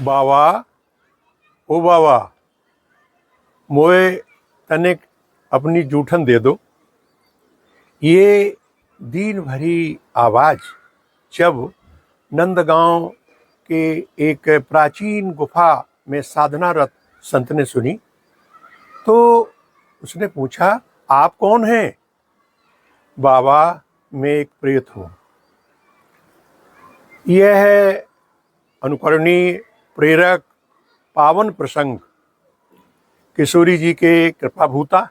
बावा ओ बावा मोए तनिक अपनी जूठन दे दो। ये दीन भरी आवाज़ जब नंदगांव के एक प्राचीन गुफा में साधनारत संत ने सुनी तो उसने पूछा, आप कौन हैं? बाबा मैं एक प्रेत हूँ। यह है अनुकरणीय, प्रेरक, पावन प्रसंग किशोरी जी के कृपाभूता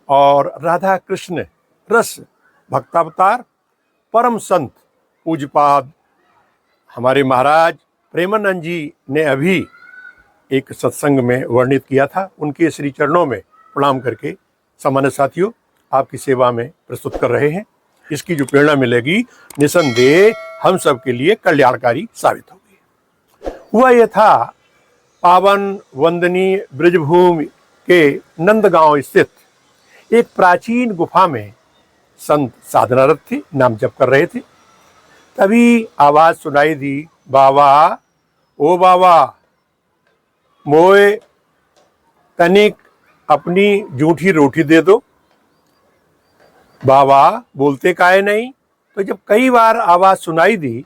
और राधा कृष्ण रस भक्तावतार परम संत पूज्यपाद हमारे महाराज प्रेमानंद जी ने अभी एक सत्संग में वर्णित किया था। उनके श्री चरणों में प्रणाम करके सामान्य साथियों आपकी सेवा में प्रस्तुत कर रहे हैं। इसकी जो प्रेरणा मिलेगी निसंदेह हम सब के लिए कल्याणकारी साबित होगी। हुआ यह था, पावन वंदनीय ब्रजभूमि के नंदगांव स्थित एक प्राचीन गुफा में संत साधनारत थे, नाम जप कर रहे थे। तभी आवाज सुनाई दी, बाबा ओ बाबा मोए तनिक अपनी जूठी रोटी दे दो। बाबा बोलते काहे नहीं। तो जब कई बार आवाज सुनाई दी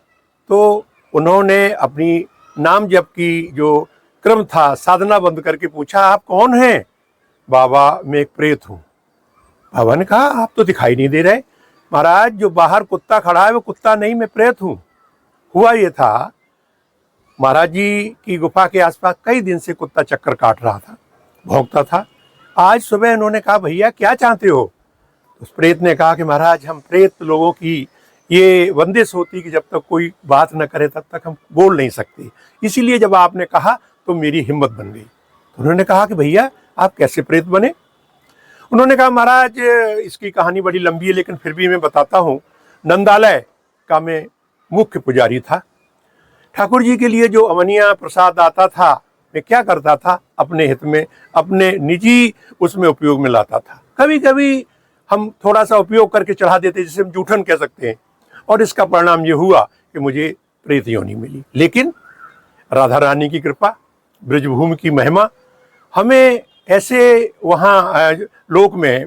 तो उन्होंने अपनी नाम जप की जो क्रम था साधना बंद करके पूछा, आप कौन हैं? बाबा मैं एक प्रेत हूँ। बाबा ने कहा, आप तो दिखाई नहीं दे रहे। महाराज जो बाहर कुत्ता खड़ा है वो कुत्ता नहीं, मैं प्रेत हूँ। हुआ ये था, महाराज जी की गुफा के आसपास कई दिन से कुत्ता चक्कर काट रहा था, भौंकता था। आज सुबह उन्होंने कहा, भैया क्या चाहते हो? उस प्रेत ने कहा कि महाराज हम प्रेत लोगों की ये बंदिश होती कि जब तक कोई बात न करे तब तक हम बोल नहीं सकते, इसीलिए जब आपने कहा तो मेरी हिम्मत बन गई। तो उन्होंने कहा कि भैया आप कैसे प्रेत बने? उन्होंने कहा, महाराज इसकी कहानी बड़ी लंबी है लेकिन फिर भी मैं बताता हूँ। नंदालय का मैं मुख्य पुजारी था। ठाकुर जी के लिए जो अमनिया प्रसाद आता था मैं क्या करता था, अपने हित में अपने निजी उसमें उपयोग में लाता था। कभी कभी हम थोड़ा सा उपयोग करके चढ़ा देते, जिसे हम जूठन कह सकते हैं। और इसका परिणाम ये हुआ कि मुझे प्रेत योनि मिली। लेकिन राधा रानी की कृपा, ब्रजभूमि की महिमा, हमें ऐसे वहाँ लोक में,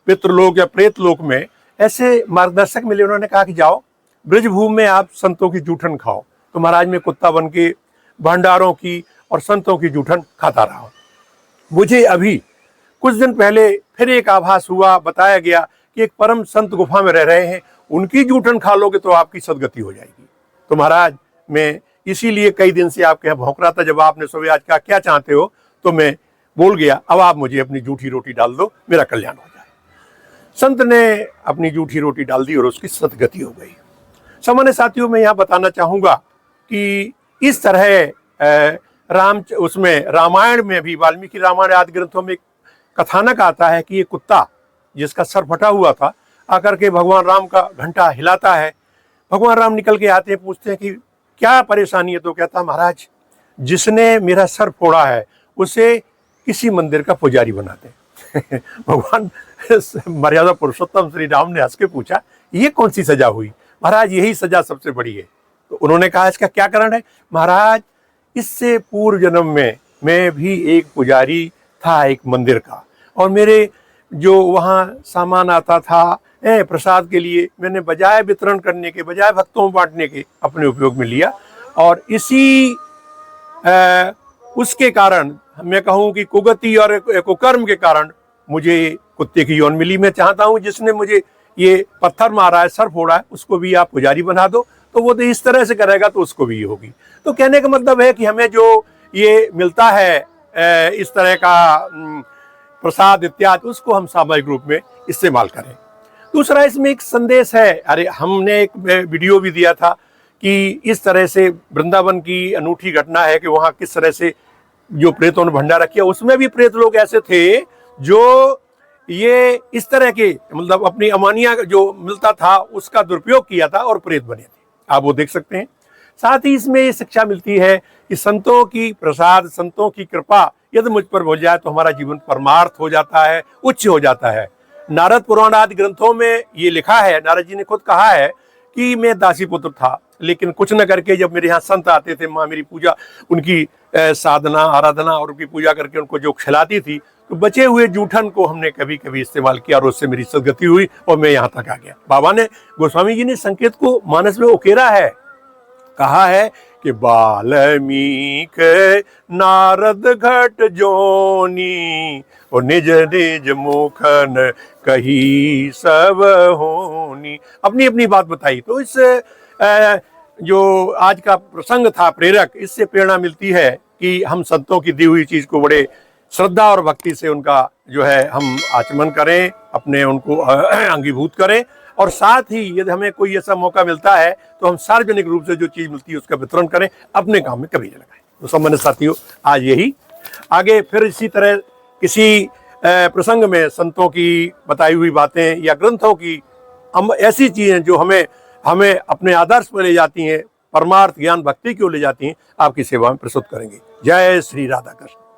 पितृलोक या प्रेत लोक में ऐसे मार्गदर्शक मिले। उन्होंने कहा कि जाओ ब्रजभूमि में आप संतों की जूठन खाओ। तो महाराज में कुत्ता बन के भंडारों की और संतों की जूठन खाता रहा। मुझे अभी कुछ दिन पहले फिर एक आभास हुआ, बताया गया कि एक परम संत गुफा में रह रहे हैं, उनकी जूठन खा लोगे तो आपकी सदगति हो जाएगी। तो महाराज मैं इसीलिए कई दिन से आपके यहाँ भौंक रहा था। जब आपने सुबह आज कहा क्या चाहते हो तो मैं बोल गया, अब आप मुझे अपनी जूठी रोटी डाल दो, मेरा कल्याण हो जाए। संत ने अपनी जूठी रोटी डाल दी और उसकी सदगति हो गई। सामान्य साथियों मैं यहाँ बताना चाहूँगा कि इस तरह उसमें रामायण में भी, वाल्मीकि रामायण आदि ग्रंथों में कथानक आता है कि ये कुत्ता जिसका सर फटा हुआ था आकर के भगवान राम का घंटा हिलाता है। भगवान राम निकल के आते हैं, पूछते हैं कि क्या परेशानी है? तो कहता, महाराज जिसने मेरा सर फोड़ा है उसे किसी मंदिर का पुजारी बना दे। भगवान मर्यादा पुरुषोत्तम श्री राम ने हंस के पूछा, ये कौन सी सजा हुई? महाराज यही सजा सबसे बड़ी है। तो उन्होंने कहा, इसका क्या कारण है? महाराज इससे पूर्व जन्म में मैं भी एक पुजारी था एक मंदिर का, और मेरे जो वहाँ सामान आता था प्रसाद के लिए, मैंने बजाय वितरण करने के, बजाय भक्तों में बांटने के, अपने उपयोग में लिया। और इसी उसके कारण मैं कहूँ कि कुगति और कुकर्म के कारण मुझे कुत्ते की यौन मिली। मैं चाहता हूँ जिसने मुझे ये पत्थर मारा है, सर फोड़ा है, उसको भी आप पुजारी बना दो, तो वो तो इस तरह से करेगा तो उसको भी ये होगी। तो कहने का मतलब है कि हमें जो ये मिलता है इस तरह का प्रसाद इत्यादि, उसको हम सामाजिक रूप में इस्तेमाल करें। दूसरा इसमें एक संदेश है। अरे हमने एक वीडियो भी दिया था कि इस तरह से वृंदावन की अनूठी घटना है कि वहाँ किस तरह से जो प्रेतों ने भंडारा किया, उसमें भी प्रेत लोग ऐसे थे जो ये इस तरह के मतलब अपनी अमानिया जो मिलता था उसका दुरुपयोग किया था और प्रेत बने थे। आप वो देख सकते हैं। साथ ही इसमें ये शिक्षा मिलती है कि संतों की प्रसाद, संतों की कृपा यदि मुझ पर हो जाए तो हमारा जीवन परमार्थ हो जाता है, उच्च हो जाता है। नारद पुराण आदि ग्रंथों में ये लिखा है, नारद जी ने खुद कहा है कि मैं दासी पुत्र था, लेकिन कुछ न करके जब मेरे यहाँ संत आते थे, माँ मेरी पूजा, उनकी साधना आराधना और उनकी पूजा करके उनको जो खिलाती थी, तो बचे हुए जूठन को हमने कभी कभी इस्तेमाल किया और उससे मेरी सदगति हुई और मैं यहाँ तक आ गया। बाबा ने, गोस्वामी जी ने संकेत को मानस में उकेरा है, कहा है कि वाल्मीक नारद घट जोनी और निज निज मुखन कही सब होनी, अपनी अपनी बात बताई। तो इस जो आज का प्रसंग था प्रेरक, इससे प्रेरणा मिलती है कि हम संतों की दी हुई चीज को बड़े श्रद्धा और भक्ति से उनका जो है हम आचमन करें, अपने उनको अंगीभूत करें, और साथ ही यदि हमें कोई ऐसा मौका मिलता है तो हम सार्वजनिक रूप से जो चीज मिलती है उसका वितरण करें, अपने काम में कभी न लगाएं। तो सम्मानित साथियों, आज यही, आगे फिर इसी तरह किसी प्रसंग में संतों की बताई हुई बातें या ग्रंथों की हम ऐसी चीजें जो हमें अपने आदर्श पर ले जाती हैं, परमार्थ ज्ञान भक्ति की ओर ले जाती हैं, आपकी सेवा में प्रस्तुत करेंगे। जय श्री राधा कृष्ण।